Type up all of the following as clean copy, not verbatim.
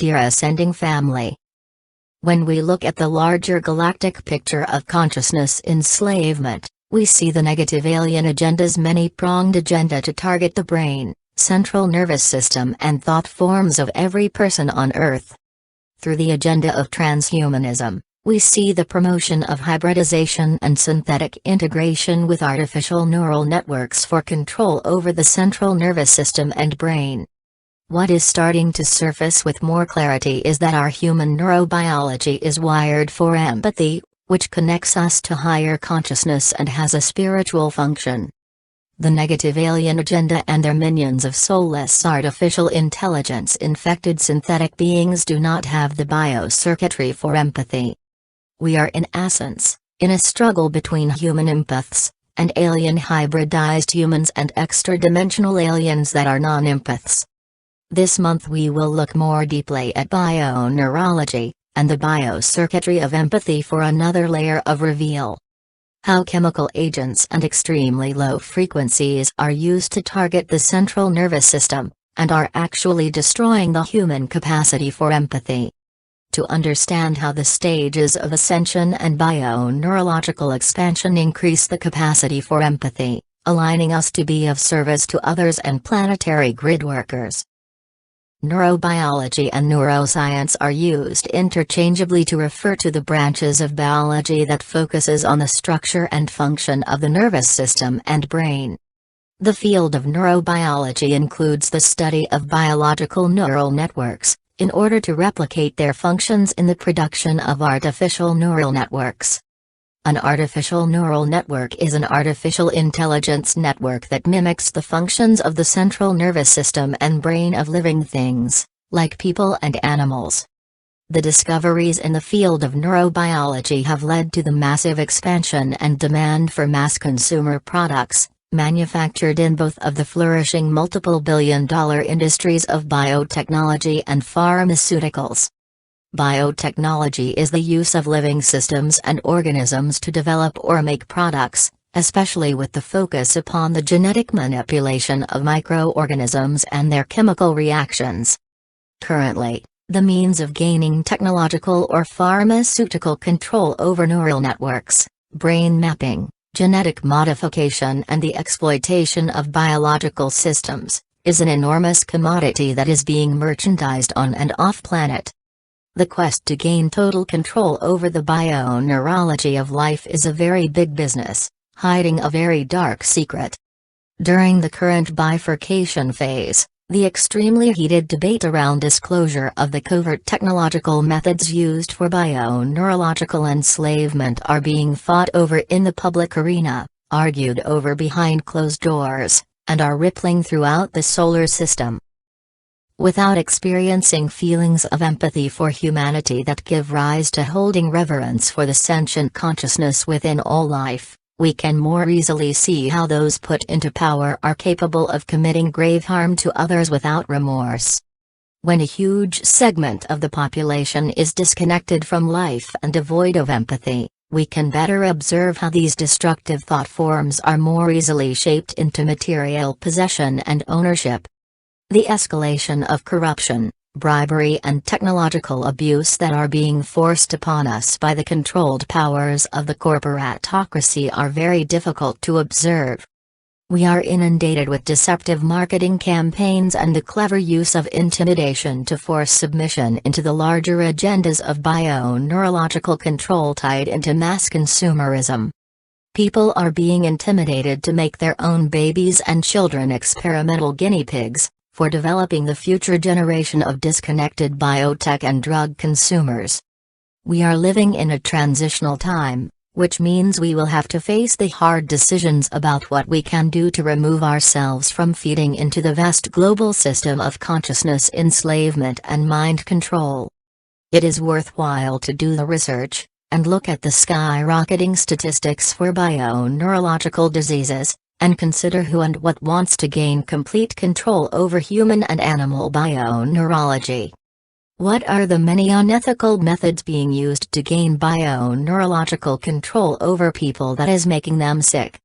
dear ascending family. When we look at the larger galactic picture of consciousness enslavement, we see the negative alien agenda's many-pronged agenda to target the brain, central nervous system and thought forms of every person on Earth. Through the agenda of transhumanism, we see the promotion of hybridization and synthetic integration with artificial neural networks for control over the central nervous system and brain. What is starting to surface with more clarity is that our human neurobiology is wired for empathy, which connects us to higher consciousness and has a spiritual function. The negative alien agenda and their minions of soulless artificial intelligence infected synthetic beings do not have the biocircuitry for empathy. We are in essence, in a struggle between human empaths, and alien hybridized humans and extra-dimensional aliens that are non-empaths. This month we will look more deeply at bio-neurology, and the biocircuitry of empathy for another layer of reveal. How chemical agents and extremely low frequencies are used to target the central nervous system, and are actually destroying the human capacity for empathy. To understand how the stages of ascension and bio-neurological expansion increase the capacity for empathy, aligning us to be of service to others and planetary grid workers. Neurobiology and neuroscience are used interchangeably to refer to the branches of biology that focuses on the structure and function of the nervous system and brain. The field of neurobiology includes the study of biological neural networks, in order to replicate their functions in the production of artificial neural networks. An artificial neural network is an artificial intelligence network that mimics the functions of the central nervous system and brain of living things, like people and animals. The discoveries in the field of neurobiology have led to the massive expansion and demand for mass consumer products, manufactured in both of the flourishing multiple billion-dollar industries of biotechnology and pharmaceuticals. Biotechnology is the use of living systems and organisms to develop or make products, especially with the focus upon the genetic manipulation of microorganisms and their chemical reactions. Currently, the means of gaining technological or pharmaceutical control over neural networks, brain mapping, genetic modification and the exploitation of biological systems, is an enormous commodity that is being merchandised on and off-planet. The quest to gain total control over the bio-neurology of life is a very big business, hiding a very dark secret. During the current bifurcation phase, the extremely heated debate around disclosure of the covert technological methods used for bio-neurological enslavement are being fought over in the public arena, argued over behind closed doors, and are rippling throughout the solar system. Without experiencing feelings of empathy for humanity that give rise to holding reverence for the sentient consciousness within all life, we can more easily see how those put into power are capable of committing grave harm to others without remorse. When a huge segment of the population is disconnected from life and devoid of empathy, we can better observe how these destructive thought forms are more easily shaped into material possession and ownership. The escalation of corruption, bribery and technological abuse that are being forced upon us by the controlled powers of the corporatocracy are very difficult to observe. We are inundated with deceptive marketing campaigns and the clever use of intimidation to force submission into the larger agendas of bio-neurological control tied into mass consumerism. People are being intimidated to make their own babies and children experimental guinea pigs, for developing the future generation of disconnected biotech and drug consumers. We are living in a transitional time, which means we will have to face the hard decisions about what we can do to remove ourselves from feeding into the vast global system of consciousness enslavement and mind control. It is worthwhile to do the research, and look at the skyrocketing statistics for bio-neurological diseases, and consider who and what wants to gain complete control over human and animal bio-neurology. What are the many unethical methods being used to gain bio-neurological control over people that is making them sick?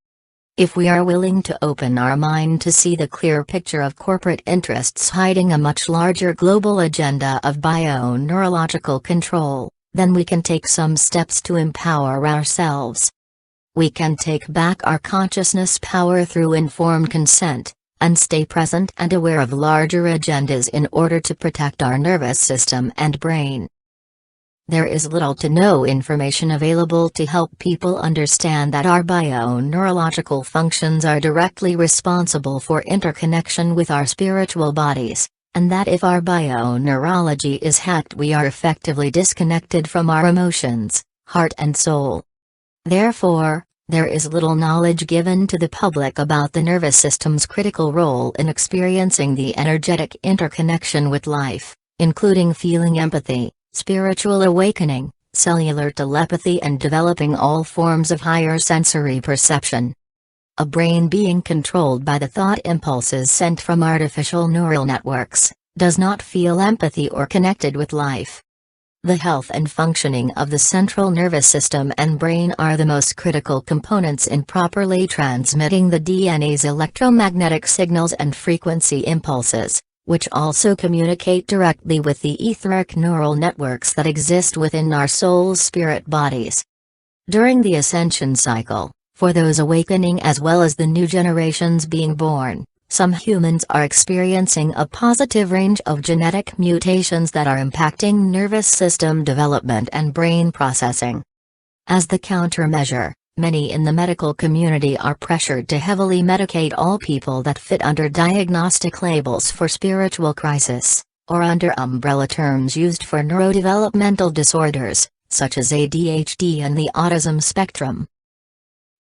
If we are willing to open our mind to see the clear picture of corporate interests hiding a much larger global agenda of bio-neurological control, then we can take some steps to empower ourselves. We can take back our consciousness power through informed consent, and stay present and aware of larger agendas in order to protect our nervous system and brain. There is little to no information available to help people understand that our bio-neurological functions are directly responsible for interconnection with our spiritual bodies, and that if our bio-neurology is hacked, we are effectively disconnected from our emotions, heart and soul. Therefore, there is little knowledge given to the public about the nervous system's critical role in experiencing the energetic interconnection with life, including feeling empathy, spiritual awakening, cellular telepathy, and developing all forms of higher sensory perception. A brain being controlled by the thought impulses sent from artificial neural networks does not feel empathy or connected with life. The health and functioning of the central nervous system and brain are the most critical components in properly transmitting the DNA's electromagnetic signals and frequency impulses, which also communicate directly with the etheric neural networks that exist within our soul's spirit bodies. During the ascension cycle, for those awakening as well as the new generations being born, some humans are experiencing a positive range of genetic mutations that are impacting nervous system development and brain processing. As the countermeasure, many in the medical community are pressured to heavily medicate all people that fit under diagnostic labels for spiritual crisis, or under umbrella terms used for neurodevelopmental disorders, such as ADHD and the autism spectrum.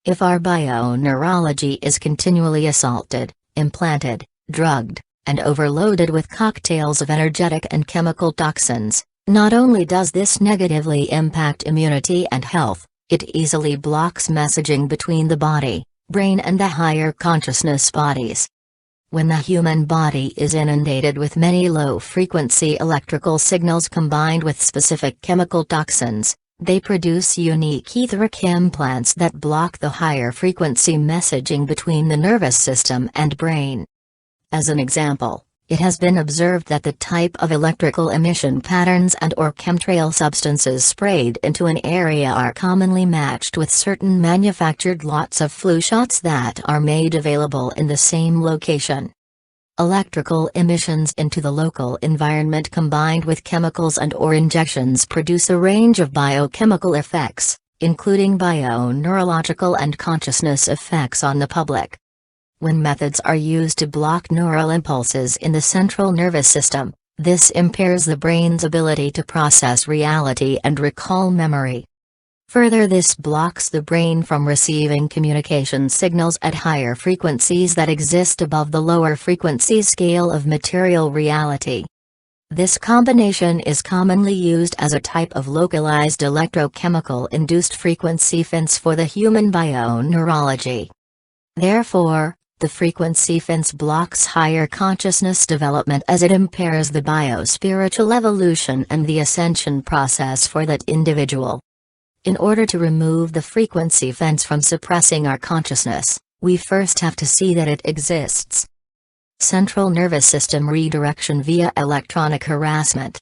If our bio-neurology is continually assaulted, implanted, drugged, and overloaded with cocktails of energetic and chemical toxins, not only does this negatively impact immunity and health, it easily blocks messaging between the body, brain and the higher consciousness bodies. When the human body is inundated with many low-frequency electrical signals combined with specific chemical toxins, they produce unique etheric implants that block the higher frequency messaging between the nervous system and brain. As an example, it has been observed that the type of electrical emission patterns and/or chemtrail substances sprayed into an area are commonly matched with certain manufactured lots of flu shots that are made available in the same location. Electrical emissions into the local environment combined with chemicals and/or injections produce a range of biochemical effects, including bio-neurological and consciousness effects on the public. When methods are used to block neural impulses in the central nervous system, this impairs the brain's ability to process reality and recall memory. Further, this blocks the brain from receiving communication signals at higher frequencies that exist above the lower frequency scale of material reality. This combination is commonly used as a type of localized electrochemical-induced frequency fence for the human bio-neurology. Therefore, the frequency fence blocks higher consciousness development as it impairs the bio-spiritual evolution and the ascension process for that individual. In order to remove the frequency fence from suppressing our consciousness, we first have to see that it exists. Central nervous system redirection via electronic harassment.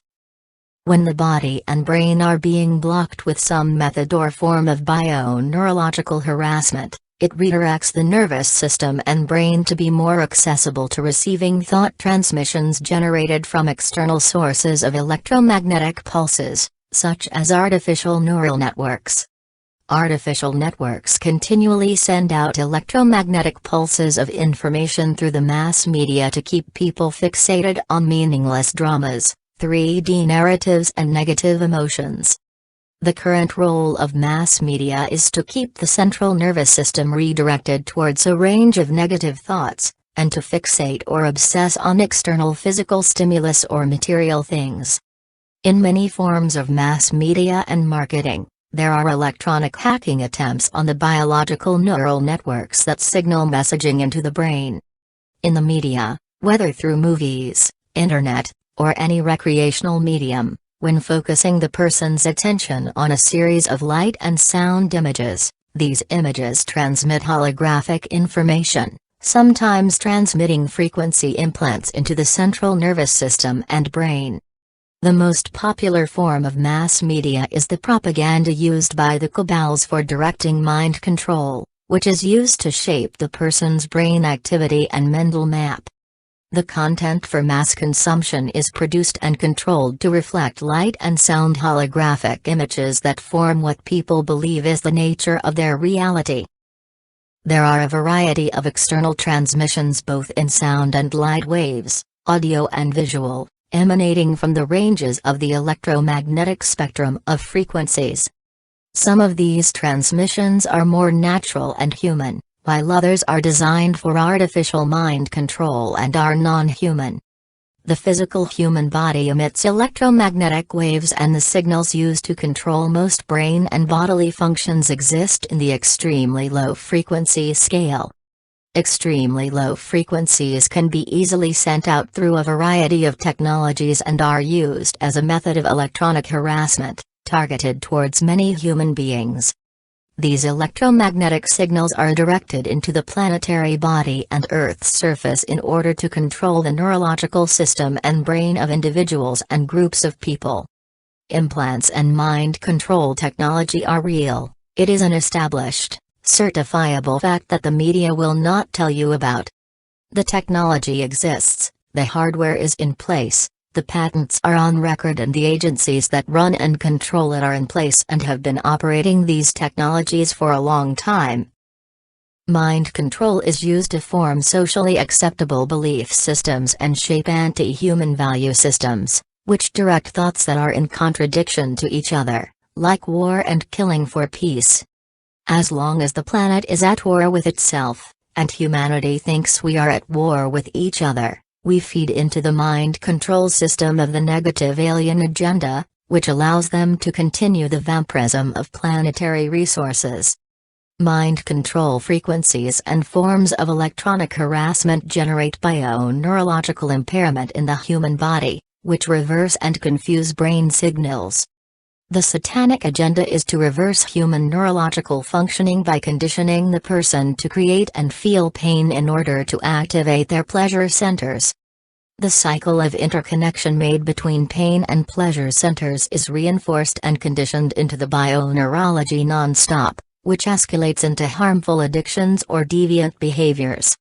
When the body and brain are being blocked with some method or form of bio-neurological harassment, it redirects the nervous system and brain to be more accessible to receiving thought transmissions generated from external sources of electromagnetic pulses, such as artificial neural networks. Artificial networks continually send out electromagnetic pulses of information through the mass media to keep people fixated on meaningless dramas, 3D narratives and negative emotions. The current role of mass media is to keep the central nervous system redirected towards a range of negative thoughts, and to fixate or obsess on external physical stimulus or material things. In many forms of mass media and marketing, there are electronic hacking attempts on the biological neural networks that signal messaging into the brain. In the media, whether through movies, internet, or any recreational medium, when focusing the person's attention on a series of light and sound images, These images transmit holographic information, sometimes transmitting frequency implants into the central nervous system and brain. The most popular form of mass media is the propaganda used by the cabals for directing mind control, which is used to shape the person's brain activity and mental map. The content for mass consumption is produced and controlled to reflect light and sound holographic images that form what people believe is the nature of their reality. There are a variety of external transmissions both in sound and light waves, audio and visual, emanating from the ranges of the electromagnetic spectrum of frequencies. Some of these transmissions are more natural and human, while others are designed for artificial mind control and are non-human. The physical human body emits electromagnetic waves, and the signals used to control most brain and bodily functions exist in the extremely low frequency scale. Extremely low frequencies can be easily sent out through a variety of technologies and are used as a method of electronic harassment, targeted towards many human beings. These electromagnetic signals are directed into the planetary body and Earth's surface in order to control the neurological system and brain of individuals and groups of people. Implants and mind control technology are real. It is an established, certifiable fact that the media will not tell you about. The technology exists, the hardware is in place, the patents are on record, and the agencies that run and control it are in place and have been operating these technologies for a long time. Mind control is used to form socially acceptable belief systems and shape anti-human value systems, which direct thoughts that are in contradiction to each other, like war and killing for peace. As long as the planet is at war with itself, and humanity thinks we are at war with each other, we feed into the mind control system of the negative alien agenda, which allows them to continue the vampirism of planetary resources. Mind control frequencies and forms of electronic harassment generate bio-neurological impairment in the human body, which reverse and confuse brain signals. The satanic agenda is to reverse human neurological functioning by conditioning the person to create and feel pain in order to activate their pleasure centers. The cycle of interconnection made between pain and pleasure centers is reinforced and conditioned into the bio-neurology non-stop, which escalates into harmful addictions or deviant behaviors.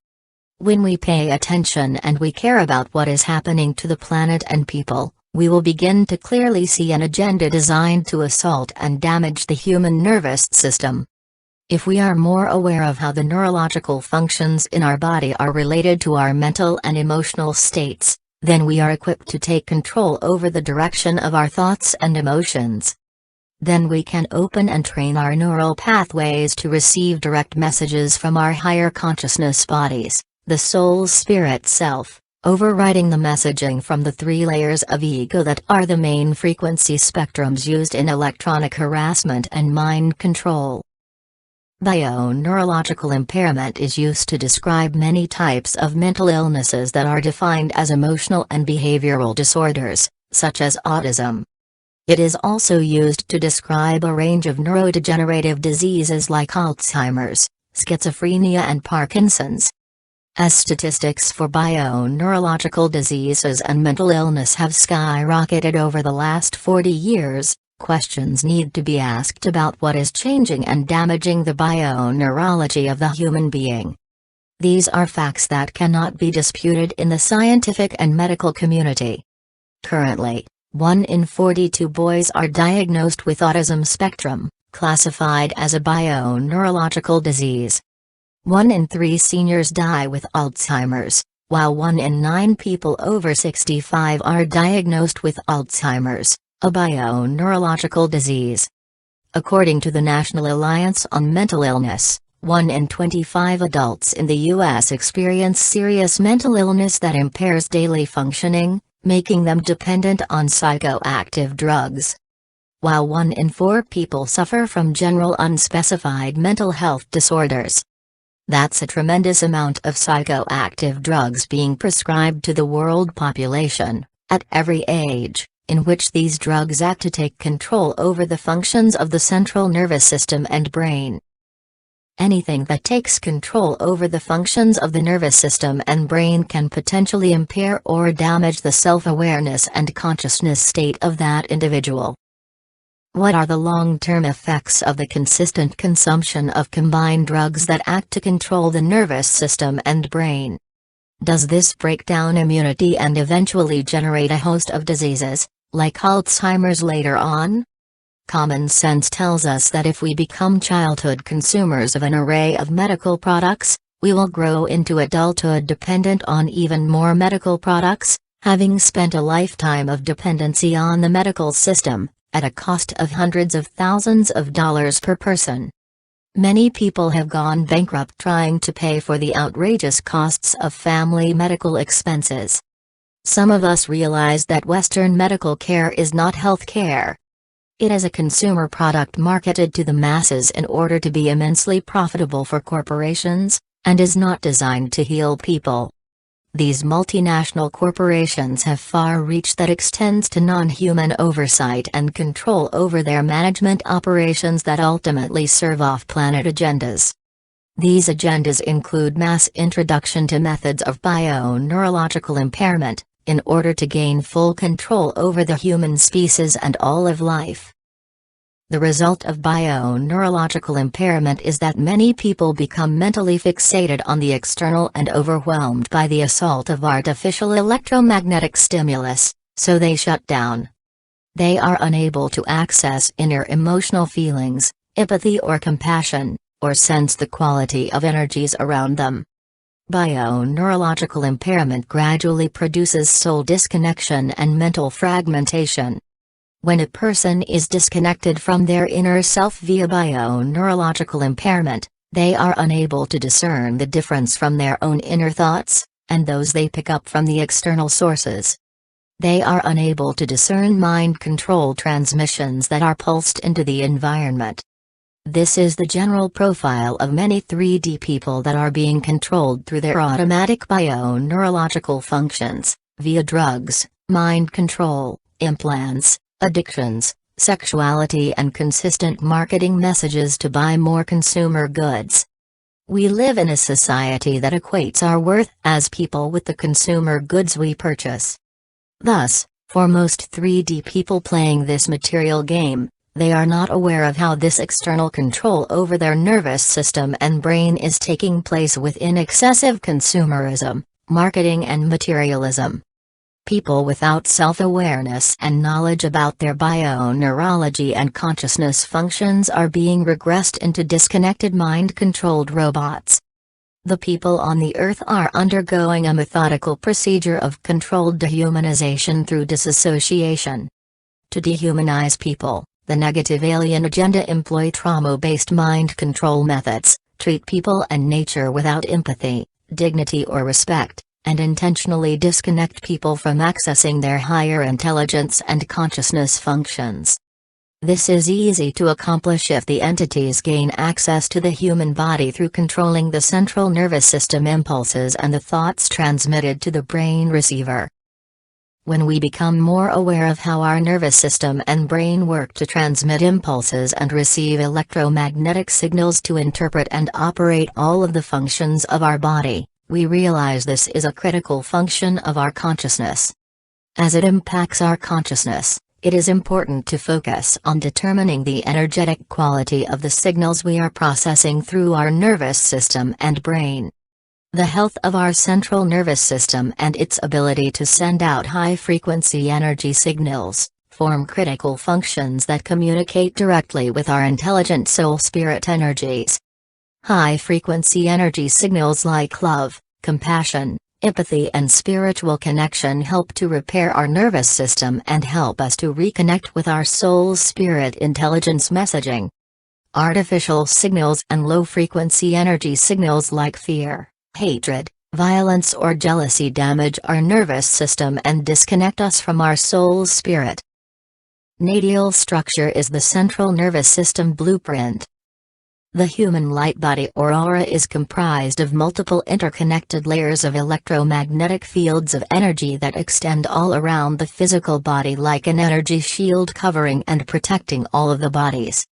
When we pay attention and we care about what is happening to the planet and people, we will begin to clearly see an agenda designed to assault and damage the human nervous system. If we are more aware of how the neurological functions in our body are related to our mental and emotional states, then we are equipped to take control over the direction of our thoughts and emotions. Then we can open and train our neural pathways to receive direct messages from our higher consciousness bodies, the soul's spirit self, overriding the messaging from the 3 layers of ego that are the main frequency spectrums used in electronic harassment and mind control. Bio-neurological impairment is used to describe many types of mental illnesses that are defined as emotional and behavioral disorders, such as autism. It is also used to describe a range of neurodegenerative diseases like Alzheimer's, schizophrenia and Parkinson's. As statistics for bio-neurological diseases and mental illness have skyrocketed over the last 40 years, questions need to be asked about what is changing and damaging the bio-neurology of the human being. These are facts that cannot be disputed in the scientific and medical community. Currently, 1 in 42 boys are diagnosed with autism spectrum, classified as a bio-neurological disease. 1 in 3 seniors die with Alzheimer's, while 1 in 9 people over 65 are diagnosed with Alzheimer's, a bio-neurological disease. According to the National Alliance on Mental Illness, 1 in 25 adults in the U.S. experience serious mental illness that impairs daily functioning, making them dependent on psychoactive drugs. While 1 in 4 people suffer from general unspecified mental health disorders. That's a tremendous amount of psychoactive drugs being prescribed to the world population, at every age, in which these drugs act to take control over the functions of the central nervous system and brain. Anything that takes control over the functions of the nervous system and brain can potentially impair or damage the self-awareness and consciousness state of that individual. What are the long-term effects of the consistent consumption of combined drugs that act to control the nervous system and brain? Does this break down immunity and eventually generate a host of diseases, like Alzheimer's later on? Common sense tells us that if we become childhood consumers of an array of medical products, we will grow into adulthood dependent on even more medical products, having spent a lifetime of dependency on the medical system, at a cost of hundreds of thousands of dollars per person. Many people have gone bankrupt trying to pay for the outrageous costs of family medical expenses. Some of us realize that Western medical care is not health care. It is a consumer product marketed to the masses in order to be immensely profitable for corporations, and is not designed to heal people. These multinational corporations have far reach that extends to non-human oversight and control over their management operations that ultimately serve off-planet agendas. These agendas include mass introduction to methods of bio-neurological impairment, in order to gain full control over the human species and all of life. The result of bio-neurological impairment is that many people become mentally fixated on the external and overwhelmed by the assault of artificial electromagnetic stimulus, so they shut down. They are unable to access inner emotional feelings, empathy or compassion, or sense the quality of energies around them. Bio-neurological impairment gradually produces soul disconnection and mental fragmentation. When a person is disconnected from their inner self via bio-neurological impairment, they are unable to discern the difference from their own inner thoughts, and those they pick up from the external sources. They are unable to discern mind control transmissions that are pulsed into the environment. This is the general profile of many 3D people that are being controlled through their automatic bio-neurological functions, via drugs, mind control, implants, addictions, sexuality and consistent marketing messages to buy more consumer goods. We live in a society that equates our worth as people with the consumer goods we purchase. Thus, for most 3D people playing this material game, they are not aware of how this external control over their nervous system and brain is taking place within excessive consumerism, marketing and materialism. People without self-awareness and knowledge about their bio-neurology and consciousness functions are being regressed into disconnected mind-controlled robots. The people on the Earth are undergoing a methodical procedure of controlled dehumanization through disassociation. To dehumanize people, the negative alien agenda employ trauma-based mind control methods, treat people and nature without empathy, dignity or respect, and intentionally disconnect people from accessing their higher intelligence and consciousness functions. This is easy to accomplish if the entities gain access to the human body through controlling the central nervous system impulses and the thoughts transmitted to the brain receiver. When we become more aware of how our nervous system and brain work to transmit impulses and receive electromagnetic signals to interpret and operate all of the functions of our body, we realize this is a critical function of our consciousness. As it impacts our consciousness, it is important to focus on determining the energetic quality of the signals we are processing through our nervous system and brain. The health of our central nervous system and its ability to send out high-frequency energy signals, form critical functions that communicate directly with our intelligent soul-spirit energies. High-frequency energy signals like love, compassion, empathy and spiritual connection help to repair our nervous system and help us to reconnect with our soul's spirit intelligence messaging. Artificial signals and low-frequency energy signals like fear, hatred, violence or jealousy damage our nervous system and disconnect us from our soul's spirit. Natal structure is the central nervous system blueprint. The human light body or aura is comprised of multiple interconnected layers of electromagnetic fields of energy that extend all around the physical body like an energy shield covering and protecting all of the bodies.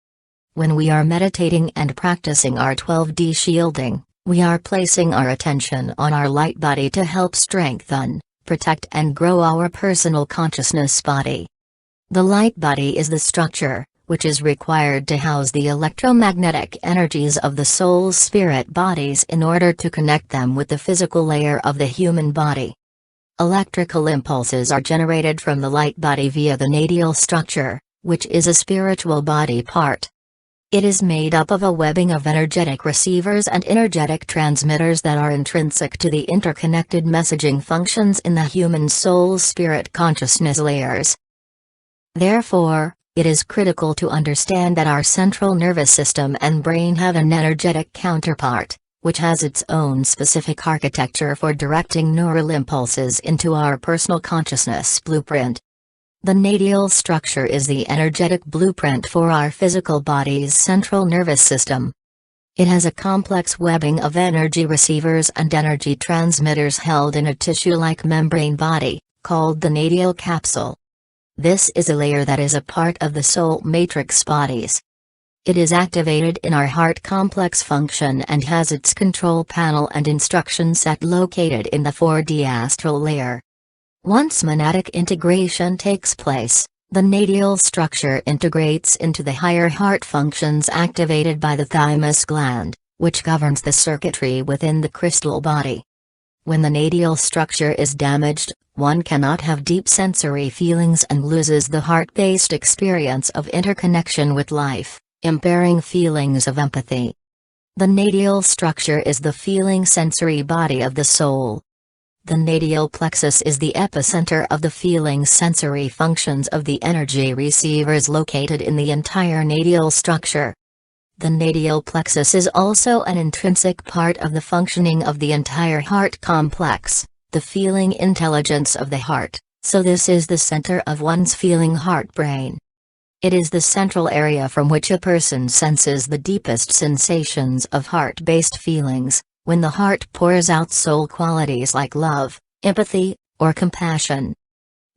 When we are meditating and practicing our 12D shielding, we are placing our attention on our light body to help strengthen, protect and grow our personal consciousness body. The light body is the structure, which is required to house the electromagnetic energies of the soul's spirit bodies in order to connect them with the physical layer of the human body. Electrical impulses are generated from the light body via the nadial structure, which is a spiritual body part. It is made up of a webbing of energetic receivers and energetic transmitters that are intrinsic to the interconnected messaging functions in the human soul's spirit consciousness layers. Therefore, it is critical to understand that our central nervous system and brain have an energetic counterpart, which has its own specific architecture for directing neural impulses into our personal consciousness blueprint. The nadial structure is the energetic blueprint for our physical body's central nervous system. It has a complex webbing of energy receivers and energy transmitters held in a tissue-like membrane body, called the nadial capsule. This is a layer that is a part of the soul matrix bodies. It is activated in our heart complex function and has its control panel and instruction set located in the 4D astral layer. Once monadic integration takes place, the nadial structure integrates into the higher heart functions activated by the thymus gland, which governs the circuitry within the crystal body. When the nadial structure is damaged, one cannot have deep sensory feelings and loses the heart-based experience of interconnection with life, impairing feelings of empathy. The nadial structure is the feeling sensory body of the soul. The nadial plexus is the epicenter of the feeling sensory functions of the energy receivers located in the entire nadial structure. The nadial plexus is also an intrinsic part of the functioning of the entire heart complex, the feeling intelligence of the heart, so this is the center of one's feeling heart-brain. It is the central area from which a person senses the deepest sensations of heart-based feelings, when the heart pours out soul qualities like love, empathy, or compassion.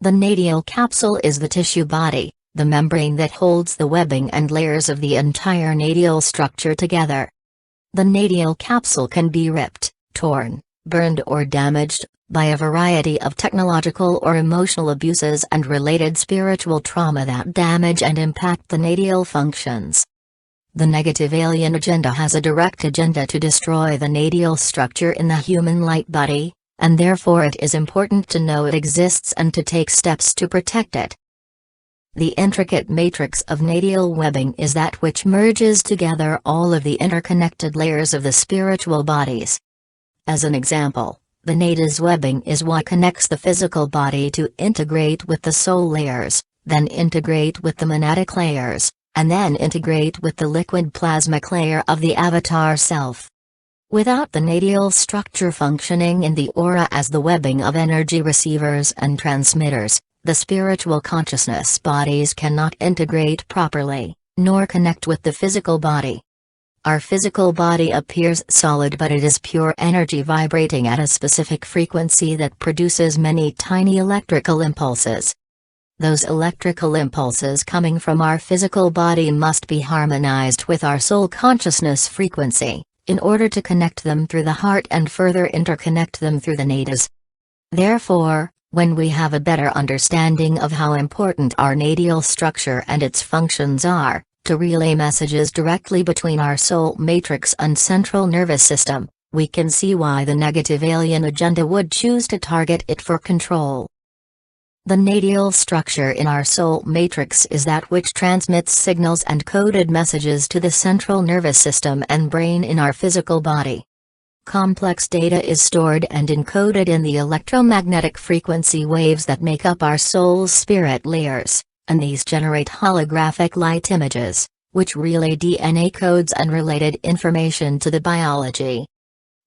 The nadial capsule is the tissue body, the membrane that holds the webbing and layers of the entire nadial structure together. The nadial capsule can be ripped, torn, burned or damaged, by a variety of technological or emotional abuses and related spiritual trauma that damage and impact the nadial functions. The negative alien agenda has a direct agenda to destroy the nadial structure in the human light body, and therefore it is important to know it exists and to take steps to protect it. The intricate matrix of nadial webbing is that which merges together all of the interconnected layers of the spiritual bodies. As an example, the nadi's webbing is what connects the physical body to integrate with the soul layers, then integrate with the monadic layers, and then integrate with the liquid plasmic layer of the avatar self. Without the nadial structure functioning in the aura as the webbing of energy receivers and transmitters, the spiritual consciousness bodies cannot integrate properly, nor connect with the physical body. Our physical body appears solid, but it is pure energy vibrating at a specific frequency that produces many tiny electrical impulses. Those electrical impulses coming from our physical body must be harmonized with our soul consciousness frequency, in order to connect them through the heart and further interconnect them through the nadis. Therefore, when we have a better understanding of how important our nadial structure and its functions are, to relay messages directly between our soul matrix and central nervous system, we can see why the negative alien agenda would choose to target it for control. The nadial structure in our soul matrix is that which transmits signals and coded messages to the central nervous system and brain in our physical body. Complex data is stored and encoded in the electromagnetic frequency waves that make up our soul's spirit layers, and these generate holographic light images, which relay DNA codes and related information to the biology.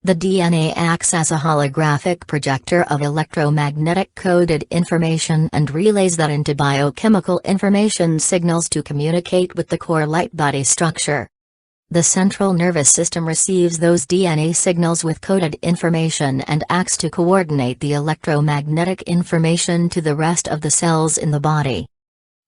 The DNA acts as a holographic projector of electromagnetic coded information and relays that into biochemical information signals to communicate with the core light body structure. The central nervous system receives those DNA signals with coded information and acts to coordinate the electromagnetic information to the rest of the cells in the body.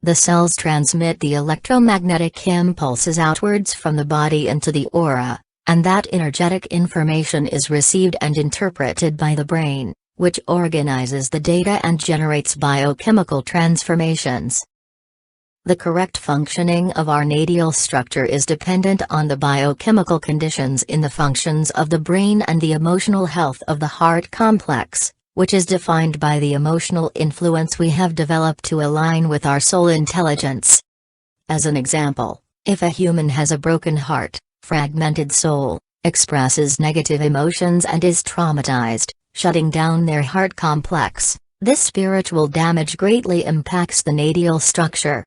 The cells transmit the electromagnetic impulses outwards from the body into the aura, and that energetic information is received and interpreted by the brain, which organizes the data and generates biochemical transformations. The correct functioning of our natal structure is dependent on the biochemical conditions in the functions of the brain and the emotional health of the heart complex, which is defined by the emotional influence we have developed to align with our soul intelligence. As an example, if a human has a broken heart, fragmented soul, expresses negative emotions and is traumatized, shutting down their heart complex, this spiritual damage greatly impacts the natal structure.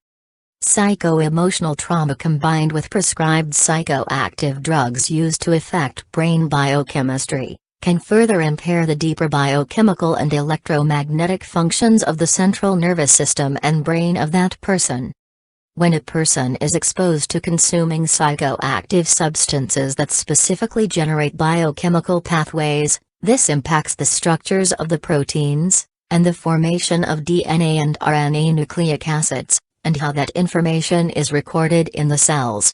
Psycho-emotional trauma combined with prescribed psychoactive drugs used to affect brain biochemistry can further impair the deeper biochemical and electromagnetic functions of the central nervous system and brain of that person. When a person is exposed to consuming psychoactive substances that specifically generate biochemical pathways, this impacts the structures of the proteins, and the formation of DNA and RNA nucleic acids, and how that information is recorded in the cells.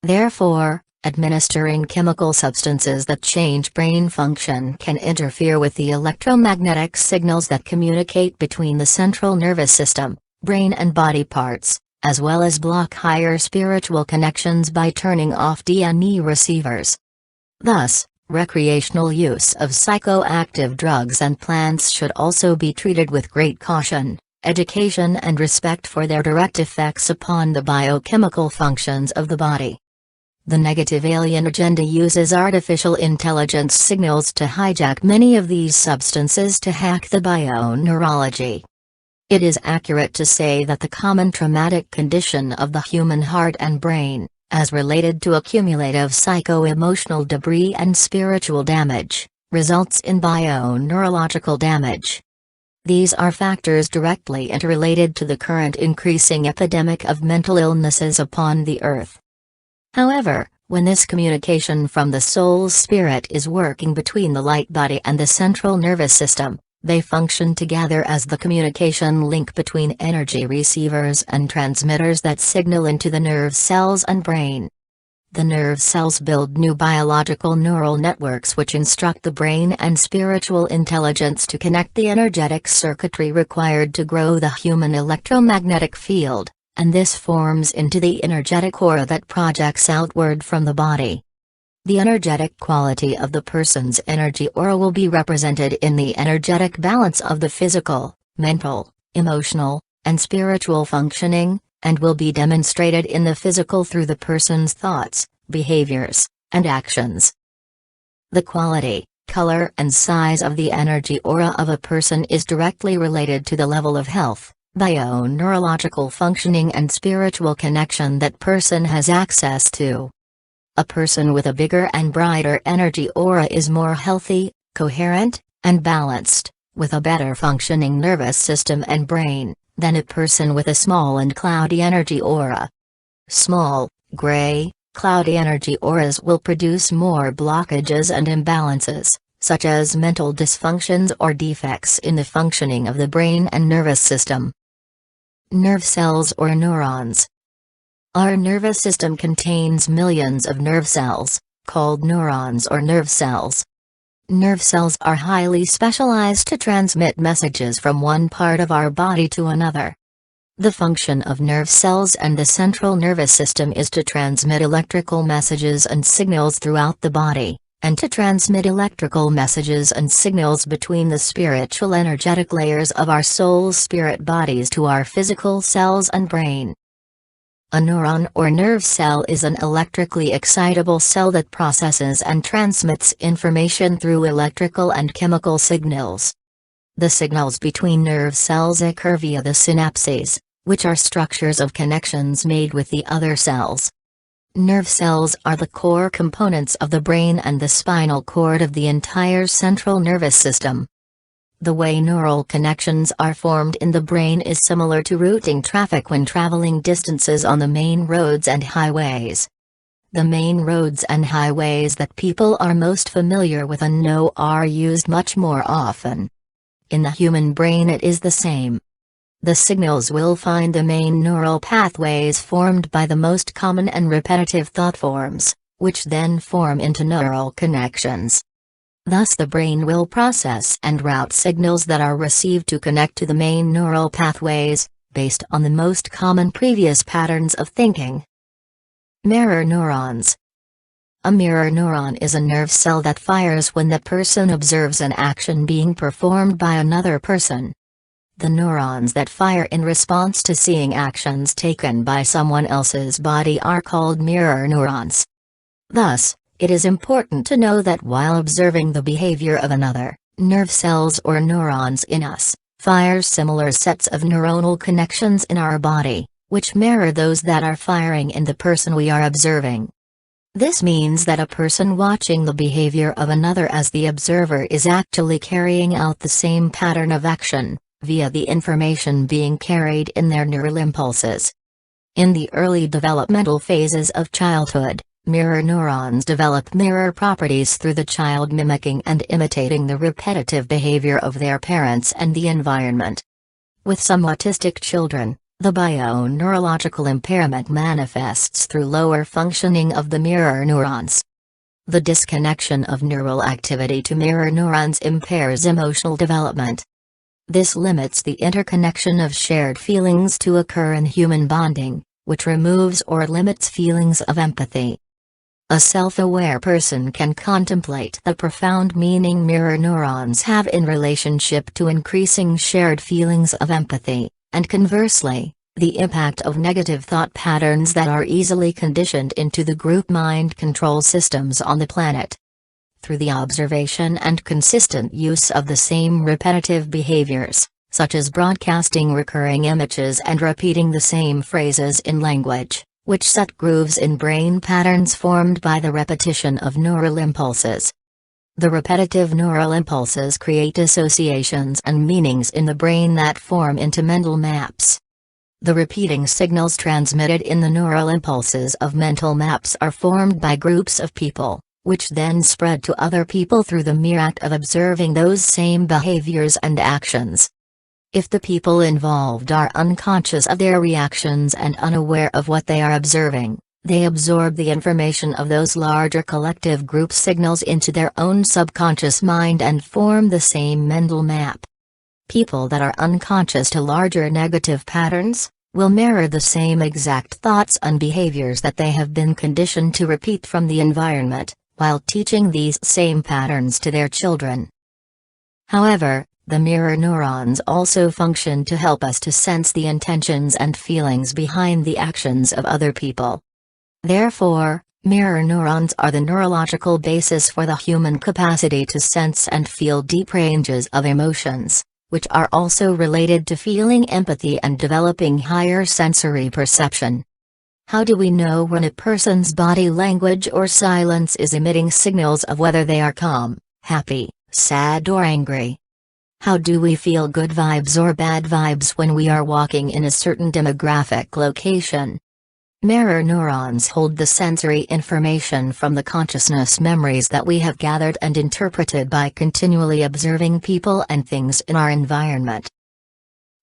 Therefore, administering chemical substances that change brain function can interfere with the electromagnetic signals that communicate between the central nervous system, brain and body parts, as well as block higher spiritual connections by turning off DNA receivers. Thus, recreational use of psychoactive drugs and plants should also be treated with great caution, education and respect for their direct effects upon the biochemical functions of the body. The negative alien agenda uses artificial intelligence signals to hijack many of these substances to hack the bio-neurology. It is accurate to say that the common traumatic condition of the human heart and brain, as related to accumulative psycho-emotional debris and spiritual damage, results in bio-neurological damage. These are factors directly interrelated to the current increasing epidemic of mental illnesses upon the earth. However, when this communication from the soul's spirit is working between the light body and the central nervous system, they function together as the communication link between energy receivers and transmitters that signal into the nerve cells and brain. The nerve cells build new biological neural networks which instruct the brain and spiritual intelligence to connect the energetic circuitry required to grow the human electromagnetic field, and this forms into the energetic aura that projects outward from the body. The energetic quality of the person's energy aura will be represented in the energetic balance of the physical, mental, emotional, and spiritual functioning, and will be demonstrated in the physical through the person's thoughts, behaviors, and actions. The quality, color and size of the energy aura of a person is directly related to the level of health, bio-neurological functioning and spiritual connection that person has access to. A person with a bigger and brighter energy aura is more healthy, coherent, and balanced, with a better functioning nervous system and brain, than a person with a small and cloudy energy aura. Small, gray, cloudy energy auras will produce more blockages and imbalances, such as mental dysfunctions or defects in the functioning of the brain and nervous system. Nerve cells or neurons. Our nervous system contains millions of nerve cells, called neurons or nerve cells. Nerve cells are highly specialized to transmit messages from one part of our body to another. The function of nerve cells and the central nervous system is to transmit electrical messages and signals throughout the body, and to transmit electrical messages and signals between the spiritual energetic layers of our soul's spirit bodies to our physical cells and brain. A neuron or nerve cell is an electrically excitable cell that processes and transmits information through electrical and chemical signals. The signals between nerve cells occur via the synapses, which are structures of connections made with the other cells. Nerve cells are the core components of the brain and the spinal cord of the entire central nervous system. The way neural connections are formed in the brain is similar to routing traffic when traveling distances on the main roads and highways. The main roads and highways that people are most familiar with and know are used much more often. In the human brain it is the same. The signals will find the main neural pathways formed by the most common and repetitive thought forms, which then form into neural connections. Thus the brain will process and route signals that are received to connect to the main neural pathways, based on the most common previous patterns of thinking. Mirror neurons. A mirror neuron is a nerve cell that fires when the person observes an action being performed by another person. The neurons that fire in response to seeing actions taken by someone else's body are called mirror neurons. Thus, it is important to know that while observing the behavior of another, nerve cells or neurons in us fire similar sets of neuronal connections in our body, which mirror those that are firing in the person we are observing. This means that a person watching the behavior of another as the observer is actually carrying out the same pattern of action, via the information being carried in their neural impulses. In the early developmental phases of childhood, mirror neurons develop mirror properties through the child mimicking and imitating the repetitive behavior of their parents and the environment. With some autistic children, the bio-neurological impairment manifests through lower functioning of the mirror neurons. The disconnection of neural activity to mirror neurons impairs emotional development. This limits the interconnection of shared feelings to occur in human bonding, which removes or limits feelings of empathy. A self-aware person can contemplate the profound meaning mirror neurons have in relationship to increasing shared feelings of empathy, and conversely, the impact of negative thought patterns that are easily conditioned into the group mind control systems on the planet. Through the observation and consistent use of the same repetitive behaviors, such as broadcasting recurring images and repeating the same phrases in language, which set grooves in brain patterns formed by the repetition of neural impulses. The repetitive neural impulses create associations and meanings in the brain that form into mental maps. The repeating signals transmitted in the neural impulses of mental maps are formed by groups of people, which then spread to other people through the mere act of observing those same behaviors and actions. If the people involved are unconscious of their reactions and unaware of what they are observing, they absorb the information of those larger collective group signals into their own subconscious mind and form the same mental map. People that are unconscious to larger negative patterns will mirror the same exact thoughts and behaviors that they have been conditioned to repeat from the environment, while teaching these same patterns to their children. However, the mirror neurons also function to help us to sense the intentions and feelings behind the actions of other people. Therefore, mirror neurons are the neurological basis for the human capacity to sense and feel deep ranges of emotions, which are also related to feeling empathy and developing higher sensory perception. How do we know when a person's body language or silence is emitting signals of whether they are calm, happy, sad or angry? How do we feel good vibes or bad vibes when we are walking in a certain demographic location? Mirror neurons hold the sensory information from the consciousness memories that we have gathered and interpreted by continually observing people and things in our environment.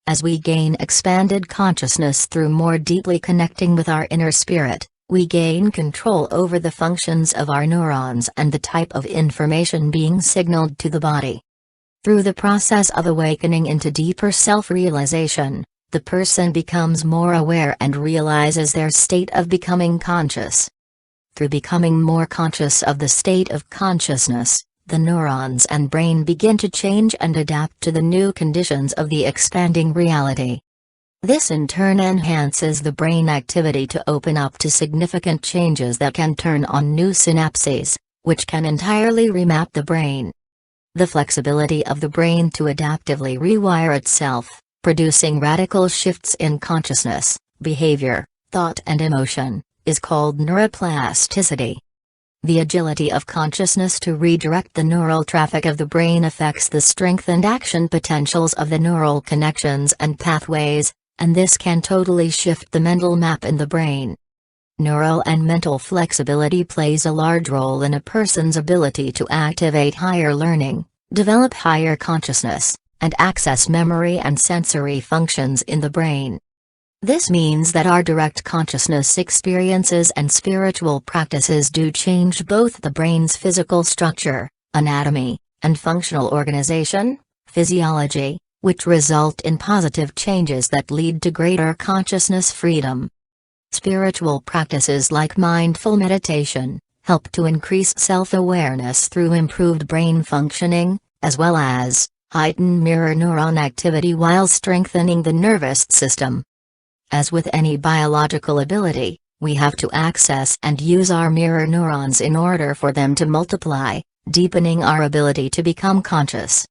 As we gain expanded consciousness through more deeply connecting with our inner spirit, we gain control over the functions of our neurons and the type of information being signaled to the body. Through the process of awakening into deeper self-realization, the person becomes more aware and realizes their state of becoming conscious. Through becoming more conscious of the state of consciousness, the neurons and brain begin to change and adapt to the new conditions of the expanding reality. This in turn enhances the brain activity to open up to significant changes that can turn on new synapses, which can entirely remap the brain. The flexibility of the brain to adaptively rewire itself, producing radical shifts in consciousness, behavior, thought and emotion, is called neuroplasticity. The agility of consciousness to redirect the neural traffic of the brain affects the strength and action potentials of the neural connections and pathways, and this can totally shift the mental map in the brain. Neural and mental flexibility plays a large role in a person's ability to activate higher learning, develop higher consciousness, and access memory and sensory functions in the brain. This means that our direct consciousness experiences and spiritual practices do change both the brain's physical structure, anatomy, and functional organization, physiology, which result in positive changes that lead to greater consciousness freedom. Spiritual practices like mindful meditation help to increase self-awareness through improved brain functioning, as well as heighten mirror neuron activity while strengthening the nervous system. As with any biological ability, we have to access and use our mirror neurons in order for them to multiply, deepening our ability to become conscious.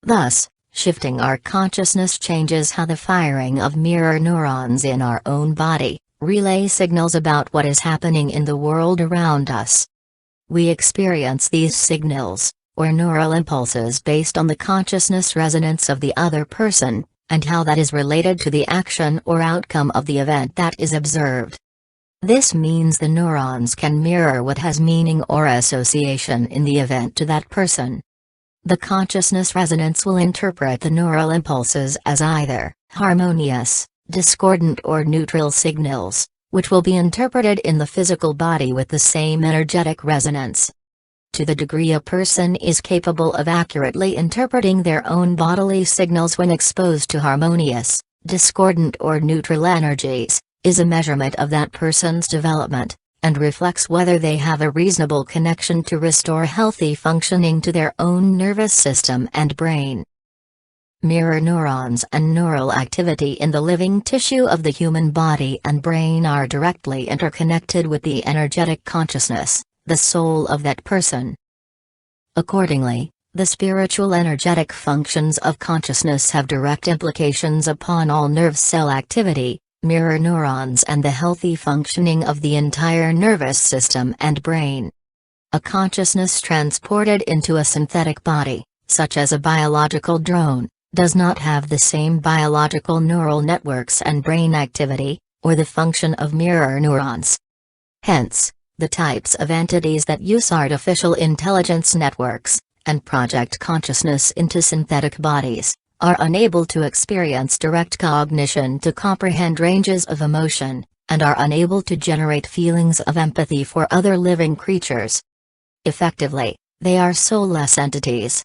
Thus, shifting our consciousness changes how the firing of mirror neurons in our own body relay signals about what is happening in the world around us. We experience these signals, or neural impulses, based on the consciousness resonance of the other person, and how that is related to the action or outcome of the event that is observed. This means the neurons can mirror what has meaning or association in the event to that person. The consciousness resonance will interpret the neural impulses as either harmonious, discordant, or neutral signals, which will be interpreted in the physical body with the same energetic resonance. To the degree a person is capable of accurately interpreting their own bodily signals when exposed to harmonious, discordant, or neutral energies, is a measurement of that person's development, and reflects whether they have a reasonable connection to restore healthy functioning to their own nervous system and brain. Mirror neurons and neural activity in the living tissue of the human body and brain are directly interconnected with the energetic consciousness, the soul of that person. Accordingly, the spiritual energetic functions of consciousness have direct implications upon all nerve cell activity, mirror neurons, and the healthy functioning of the entire nervous system and brain. A consciousness transported into a synthetic body, such as a biological drone, does not have the same biological neural networks and brain activity, or the function of mirror neurons. Hence, the types of entities that use artificial intelligence networks, and project consciousness into synthetic bodies, are unable to experience direct cognition to comprehend ranges of emotion, and are unable to generate feelings of empathy for other living creatures. Effectively, they are soulless entities.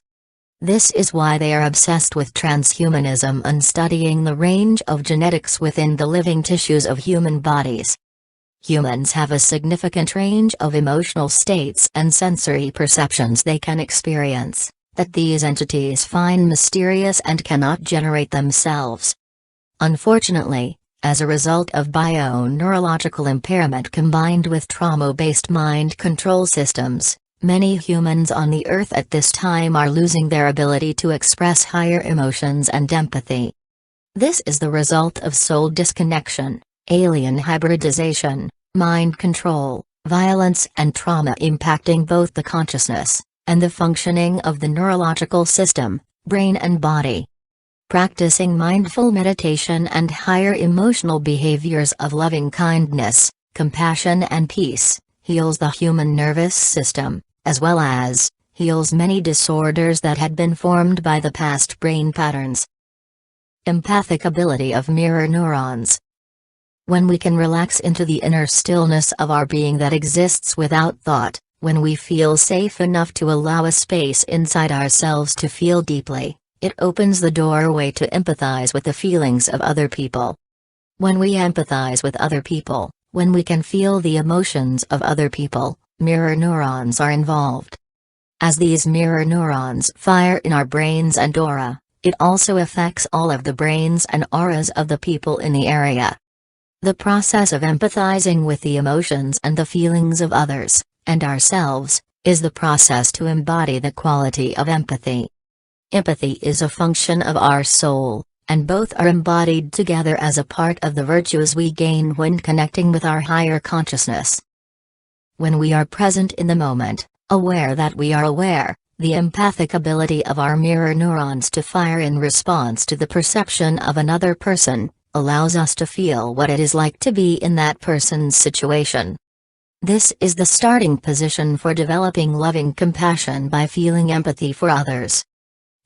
This is why they are obsessed with transhumanism and studying the range of genetics within the living tissues of human bodies. Humans have a significant range of emotional states and sensory perceptions they can experience, that these entities find mysterious and cannot generate themselves. Unfortunately, as a result of bio-neurological impairment combined with trauma-based mind control systems, many humans on the Earth at this time are losing their ability to express higher emotions and empathy. This is the result of soul disconnection, alien hybridization, mind control, violence, and trauma impacting both the consciousness and the functioning of the neurological system, brain and body. Practicing mindful meditation and higher emotional behaviors of loving kindness, compassion, and peace heals the human nervous system, as well as heals many disorders that had been formed by the past brain patterns. Empathic ability of mirror neurons. When we can relax into the inner stillness of our being that exists without thought, when we feel safe enough to allow a space inside ourselves to feel deeply, it opens the doorway to empathize with the feelings of other people. When we empathize with other people, when we can feel the emotions of other people, mirror neurons are involved. As these mirror neurons fire in our brains and aura, it also affects all of the brains and auras of the people in the area. The process of empathizing with the emotions and the feelings of others, and ourselves, is the process to embody the quality of empathy. Empathy is a function of our soul, and both are embodied together as a part of the virtues we gain when connecting with our higher consciousness. When we are present in the moment, aware that we are aware, the empathic ability of our mirror neurons to fire in response to the perception of another person, allows us to feel what it is like to be in that person's situation. This is the starting position for developing loving compassion by feeling empathy for others.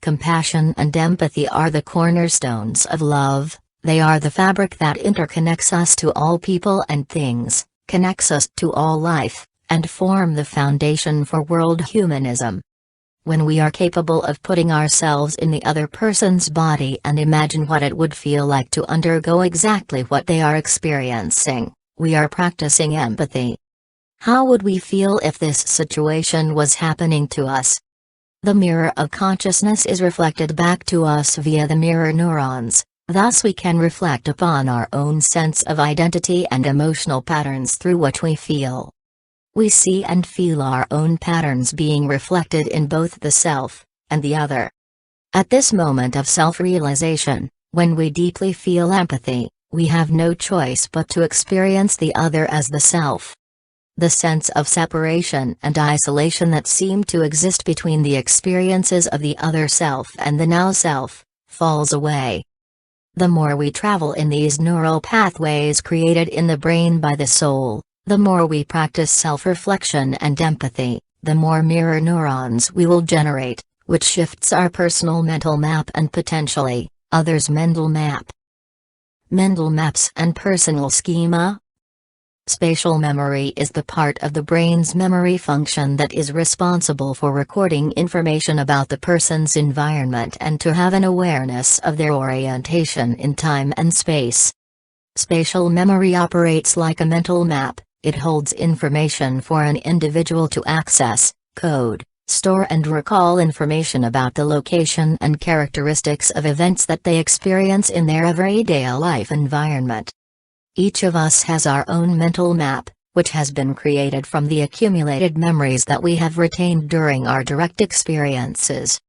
Compassion and empathy are the cornerstones of love. They are the fabric that interconnects us to all people and things, connects us to all life, and form the foundation for world humanism. When we are capable of putting ourselves in the other person's body and imagine what it would feel like to undergo exactly what they are experiencing, we are practicing empathy. How would we feel if this situation was happening to us? The mirror of consciousness is reflected back to us via the mirror neurons. Thus we can reflect upon our own sense of identity and emotional patterns through what we feel. We see and feel our own patterns being reflected in both the self and the other. At this moment of self-realization, when we deeply feel empathy, we have no choice but to experience the other as the self. The sense of separation and isolation that seemed to exist between the experiences of the other self and the now self falls away. The more we travel in these neural pathways created in the brain by the soul, the more we practice self-reflection and empathy, the more mirror neurons we will generate, which shifts our personal mental map and potentially, others' mental map. Mental maps and personal schema. Spatial memory is the part of the brain's memory function that is responsible for recording information about the person's environment and to have an awareness of their orientation in time and space. Spatial memory operates like a mental map. It holds information for an individual to access, code, store and recall information about the location and characteristics of events that they experience in their everyday life environment. Each of us has our own mental map, which has been created from the accumulated memories that we have retained during our direct experiences.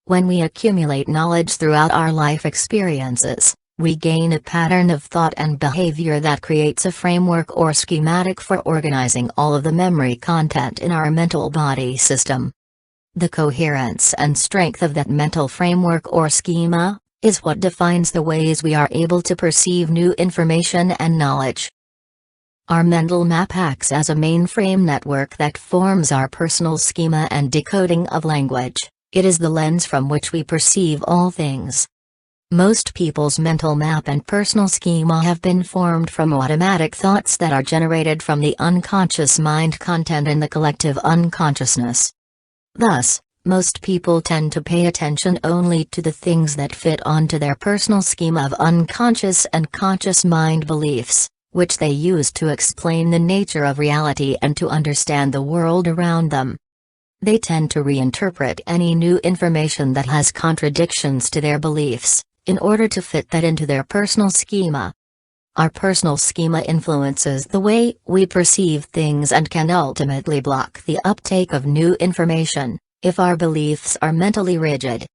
When we accumulate knowledge throughout our life experiences, we gain a pattern of thought and behavior that creates a framework or schematic for organizing all of the memory content in our mental body system. The coherence and strength of that mental framework or schema is what defines the ways we are able to perceive new information and knowledge. Our mental map acts as a mainframe network that forms our personal schema and decoding of language. It is the lens from which we perceive all things. Most people's mental map and personal schema have been formed from automatic thoughts that are generated from the unconscious mind content in the collective unconsciousness. Thus, most people tend to pay attention only to the things that fit onto their personal schema of unconscious and conscious mind beliefs, which they use to explain the nature of reality and to understand the world around them. They tend to reinterpret any new information that has contradictions to their beliefs, in order to fit that into their personal schema. Our personal schema influences the way we perceive things and can ultimately block the uptake of new information, if our beliefs are mentally rigid.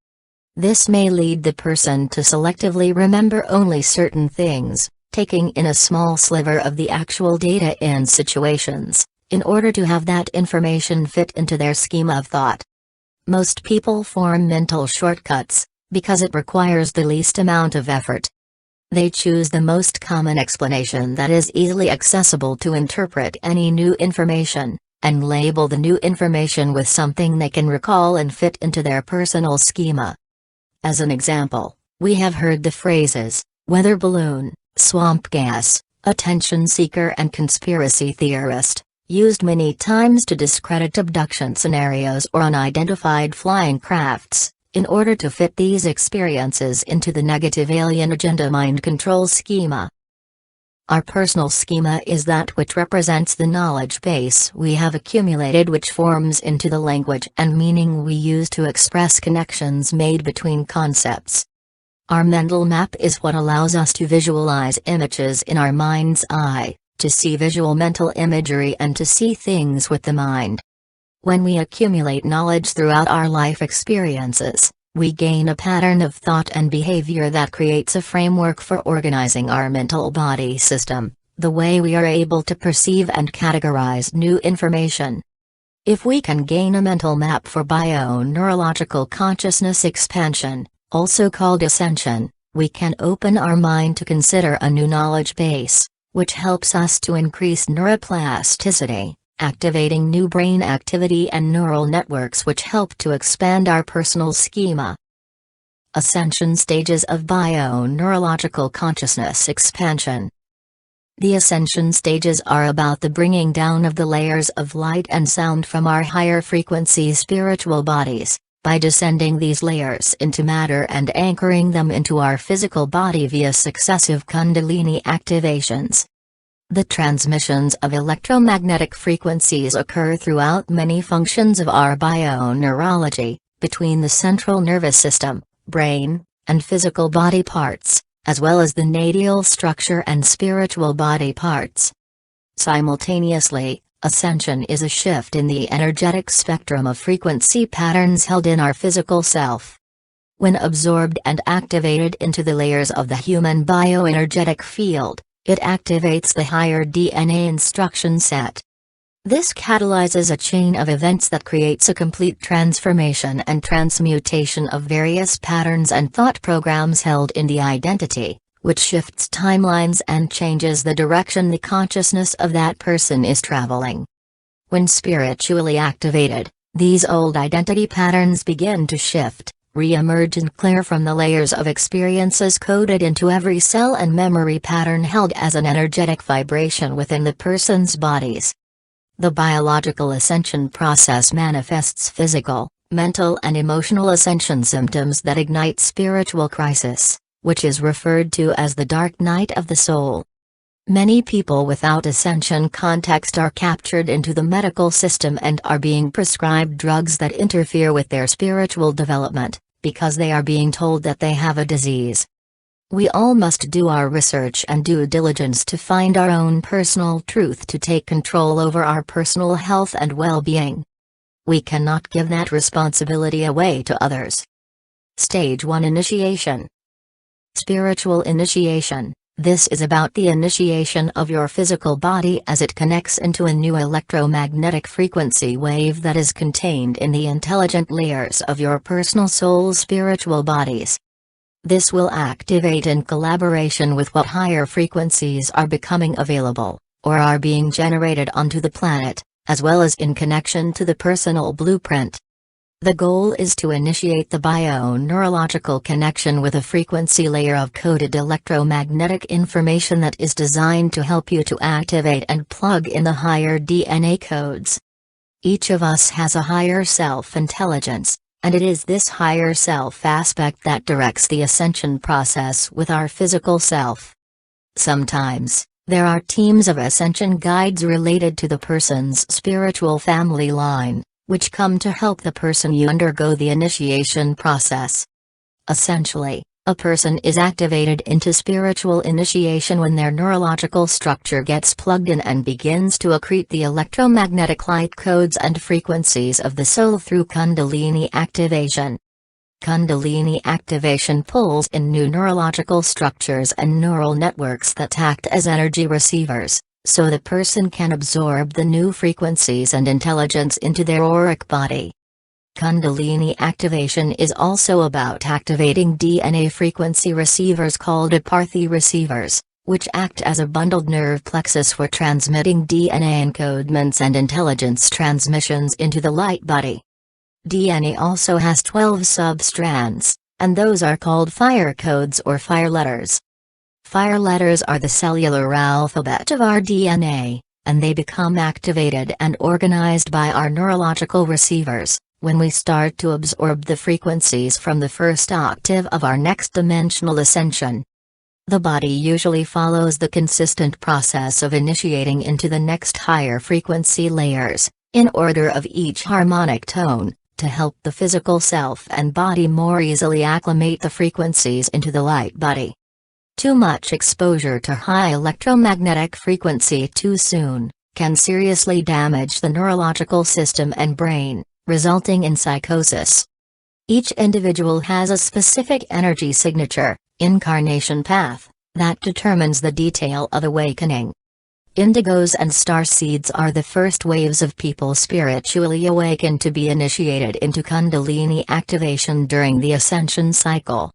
This may lead the person to selectively remember only certain things, taking in a small sliver of the actual data in situations, in order to have that information fit into their schema of thought. Most people form mental shortcuts, because it requires the least amount of effort. They choose the most common explanation that is easily accessible to interpret any new information, and label the new information with something they can recall and fit into their personal schema. As an example, we have heard the phrases, weather balloon, swamp gas, attention seeker and conspiracy theorist, used many times to discredit abduction scenarios or unidentified flying crafts, in order to fit these experiences into the negative alien agenda mind control schema. Our personal schema is that which represents the knowledge base we have accumulated, which forms into the language and meaning we use to express connections made between concepts. Our mental map is what allows us to visualize images in our mind's eye, to see visual mental imagery and to see things with the mind. When we accumulate knowledge throughout our life experiences, we gain a pattern of thought and behavior that creates a framework for organizing our mental body system, the way we are able to perceive and categorize new information. If we can gain a mental map for bio-neurological consciousness expansion, also called ascension, we can open our mind to consider a new knowledge base, which helps us to increase neuroplasticity, activating new brain activity and neural networks which help to expand our personal schema. Ascension stages of bio-neurological consciousness expansion. The ascension stages are about the bringing down of the layers of light and sound from our higher frequency spiritual bodies, by descending these layers into matter and anchoring them into our physical body via successive Kundalini activations. The transmissions of electromagnetic frequencies occur throughout many functions of our bio-neurology, between the central nervous system, brain, and physical body parts, as well as the nadial structure and spiritual body parts. Simultaneously, ascension is a shift in the energetic spectrum of frequency patterns held in our physical self. When absorbed and activated into the layers of the human bioenergetic field, it activates the higher DNA instruction set. This catalyzes a chain of events that creates a complete transformation and transmutation of various patterns and thought programs held in the identity, which shifts timelines and changes the direction the consciousness of that person is traveling. When spiritually activated, these old identity patterns begin to shift, re-emerge and clear from the layers of experiences coded into every cell and memory pattern held as an energetic vibration within the person's bodies. The biological ascension process manifests physical, mental and emotional ascension symptoms that ignite spiritual crisis, which is referred to as the dark night of the soul. Many people without ascension context are captured into the medical system and are being prescribed drugs that interfere with their spiritual development, because they are being told that they have a disease. We all must do our research and due diligence to find our own personal truth to take control over our personal health and well-being. We cannot give that responsibility away to others. Stage 1 Initiation. Spiritual initiation. This is about the initiation of your physical body as it connects into a new electromagnetic frequency wave that is contained in the intelligent layers of your personal soul's spiritual bodies. This will activate in collaboration with what higher frequencies are becoming available, or are being generated onto the planet, as well as in connection to the personal blueprint. The goal is to initiate the bio-neurological connection with a frequency layer of coded electromagnetic information that is designed to help you to activate and plug in the higher DNA codes. Each of us has a higher self-intelligence, and it is this higher self aspect that directs the ascension process with our physical self. Sometimes, there are teams of ascension guides related to the person's spiritual family line, which come to help the person undergo the initiation process. Essentially, a person is activated into spiritual initiation when their neurological structure gets plugged in and begins to accrete the electromagnetic light codes and frequencies of the soul through Kundalini activation. Kundalini activation pulls in new neurological structures and neural networks that act as energy receivers, so the person can absorb the new frequencies and intelligence into their auric body. Kundalini activation is also about activating DNA frequency receivers called aparthi receivers, which act as a bundled nerve plexus for transmitting DNA encodements and intelligence transmissions into the light body. DNA also has 12 sub-strands, and those are called fire codes or fire letters. Fire letters are the cellular alphabet of our DNA, and they become activated and organized by our neurological receivers when we start to absorb the frequencies from the first octave of our next dimensional ascension. The body usually follows the consistent process of initiating into the next higher frequency layers, in order of each harmonic tone, to help the physical self and body more easily acclimate the frequencies into the light body. Too much exposure to high electromagnetic frequency too soon can seriously damage the neurological system and brain, resulting in psychosis. Each individual has a specific energy signature, incarnation path, that determines the detail of awakening. Indigos and starseeds are the first waves of people spiritually awakened to be initiated into Kundalini activation during the ascension cycle.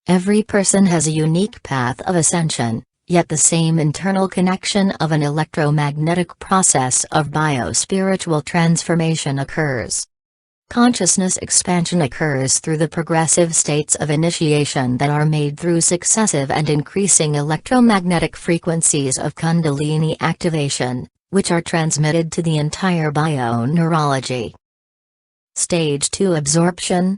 Every person has a unique path of ascension, yet the same internal connection of an electromagnetic process of bio-spiritual transformation occurs. Consciousness expansion occurs through the progressive states of initiation that are made through successive and increasing electromagnetic frequencies of Kundalini activation, which are transmitted to the entire Bio-Neurology. Stage 2 Absorption.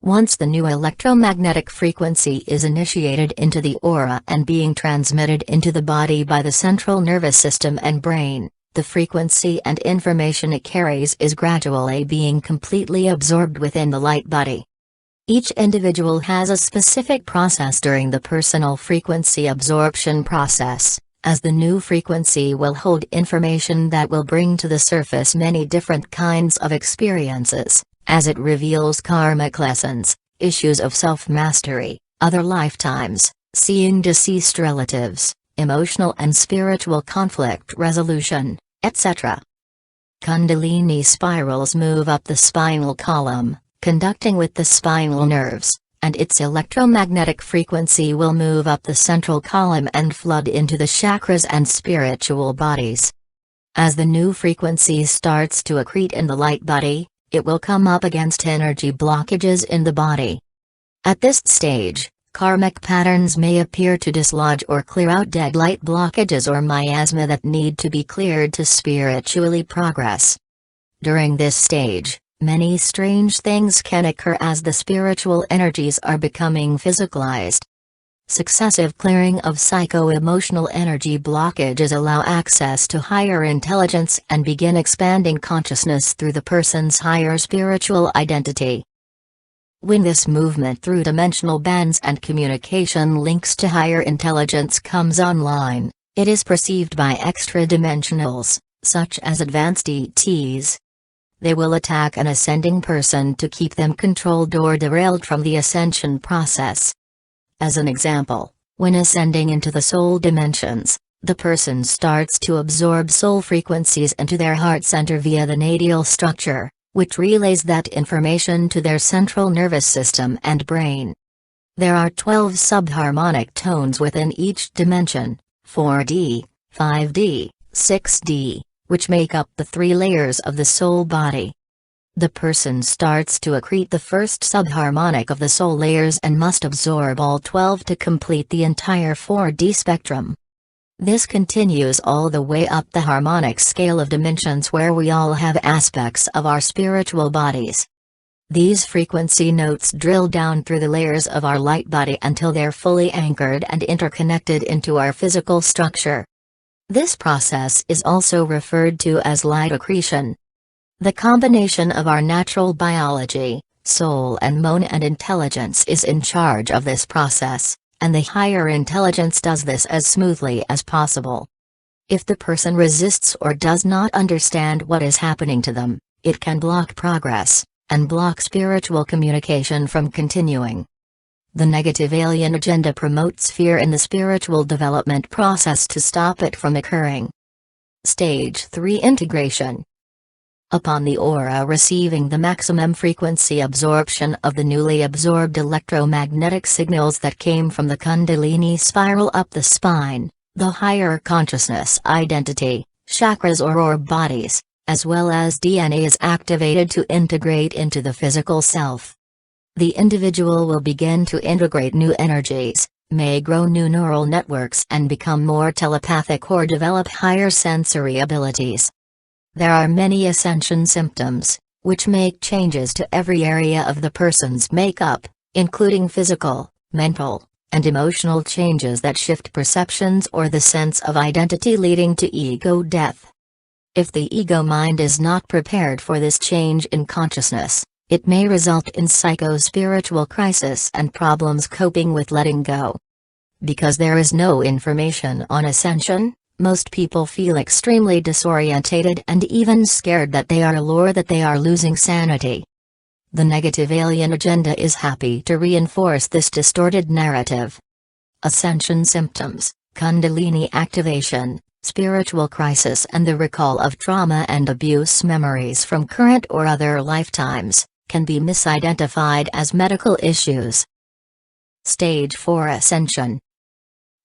Once the new electromagnetic frequency is initiated into the aura and being transmitted into the body by the central nervous system and brain, the frequency and information it carries is gradually being completely absorbed within the light body. Each individual has a specific process during the personal frequency absorption process, as the new frequency will hold information that will bring to the surface many different kinds of experiences, as it reveals karmic lessons, issues of self-mastery, other lifetimes, seeing deceased relatives, emotional and spiritual conflict resolution, etc. Kundalini spirals move up the spinal column, conducting with the spinal nerves, and its electromagnetic frequency will move up the central column and flood into the chakras and spiritual bodies. As the new frequency starts to accrete in the light body, it will come up against energy blockages in the body. At this stage, karmic patterns may appear to dislodge or clear out dead light blockages or miasma that need to be cleared to spiritually progress. During this stage, many strange things can occur as the spiritual energies are becoming physicalized. Successive clearing of psycho-emotional energy blockages allow access to higher intelligence and begin expanding consciousness through the person's higher spiritual identity. When this movement through dimensional bands and communication links to higher intelligence comes online, it is perceived by extra-dimensionals, such as advanced ETs. They will attack an ascending person to keep them controlled or derailed from the ascension process. As an example, when ascending into the soul dimensions, the person starts to absorb soul frequencies into their heart center via the natal structure, which relays that information to their central nervous system and brain. There are 12 subharmonic tones within each dimension, 4D, 5D, 6D, which make up the 3 layers of the soul body. The person starts to accrete the first subharmonic of the soul layers and must absorb all 12 to complete the entire 4D spectrum. This continues all the way up the harmonic scale of dimensions where we all have aspects of our spiritual bodies. These frequency notes drill down through the layers of our light body until they're fully anchored and interconnected into our physical structure. This process is also referred to as light accretion. The combination of our natural biology, soul and monad intelligence is in charge of this process, and the higher intelligence does this as smoothly as possible. If the person resists or does not understand what is happening to them, it can block progress, and block spiritual communication from continuing. The negative alien agenda promotes fear in the spiritual development process to stop it from occurring. Stage 3 Integration. Upon the aura receiving the maximum frequency absorption of the newly absorbed electromagnetic signals that came from the Kundalini spiral up the spine, the higher consciousness identity, chakras or bodies, as well as DNA is activated to integrate into the physical self. The individual will begin to integrate new energies, may grow new neural networks and become more telepathic or develop higher sensory abilities. There are many ascension symptoms, which make changes to every area of the person's makeup, including physical, mental, and emotional changes that shift perceptions or the sense of identity leading to ego death. If the ego mind is not prepared for this change in consciousness, it may result in psycho-spiritual crisis and problems coping with letting go. Because there is no information on ascension, most people feel extremely disorientated and even scared that they are losing sanity. The negative alien agenda is happy to reinforce this distorted narrative. Ascension symptoms, Kundalini activation, spiritual crisis and the recall of trauma and abuse memories from current or other lifetimes, can be misidentified as medical issues. Stage 4 Ascension.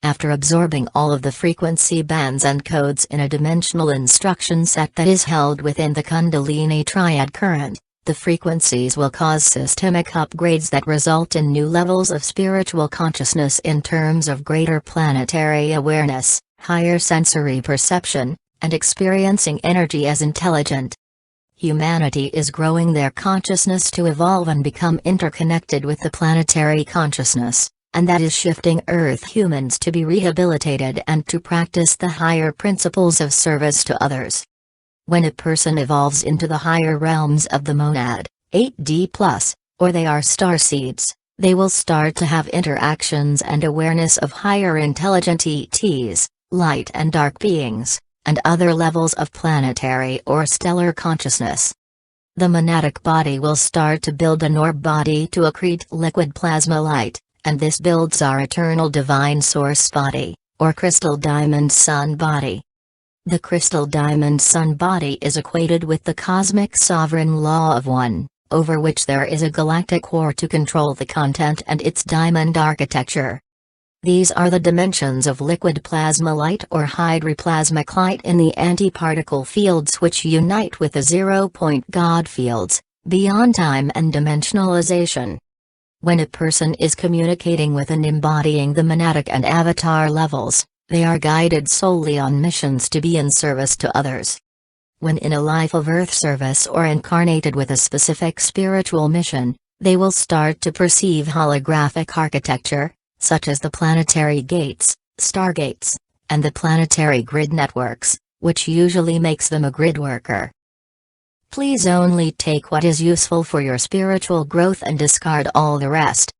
After absorbing all of the frequency bands and codes in a dimensional instruction set that is held within the Kundalini triad current, The frequencies will cause systemic upgrades that result in new levels of spiritual consciousness in terms of greater planetary awareness, higher sensory perception, and experiencing energy as intelligent. Humanity is growing their consciousness to evolve and become interconnected with the planetary consciousness, and that is shifting Earth humans to be rehabilitated and to practice the higher principles of service to others. When a person evolves into the higher realms of the monad, 8D+, or they are starseeds, they will start to have interactions and awareness of higher intelligent ETs, light and dark beings, and other levels of planetary or stellar consciousness. The monadic body will start to build an orb body to accrete liquid plasma light, and this builds our eternal divine source body, or crystal diamond sun body. The crystal diamond sun body is equated with the cosmic sovereign law of one, over which there is a galactic war to control the content and its diamond architecture. These are the dimensions of liquid plasma light or hydroplasmic light in the antiparticle fields which unite with the zero-point God fields, beyond time and dimensionalization. When a person is communicating with and embodying the monadic and avatar levels, they are guided solely on missions to be in service to others. When in a life of Earth service or incarnated with a specific spiritual mission, they will start to perceive holographic architecture, such as the planetary gates, stargates, and the planetary grid networks, which usually makes them a grid worker. Please only take what is useful for your spiritual growth and discard all the rest.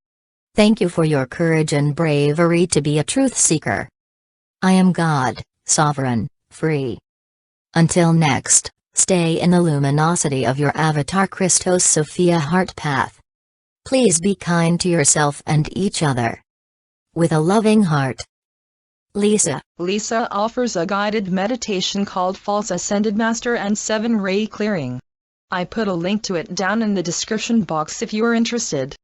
Thank you for your courage and bravery to be a truth seeker. I am God, sovereign, free. Until next, stay in the luminosity of your avatar Christos Sophia heart path. Please be kind to yourself and each other. With a loving heart. Lisa. Lisa offers a guided meditation called False Ascended Master and 7-Ray Clearing. I put a link to it down in the description box if you are interested.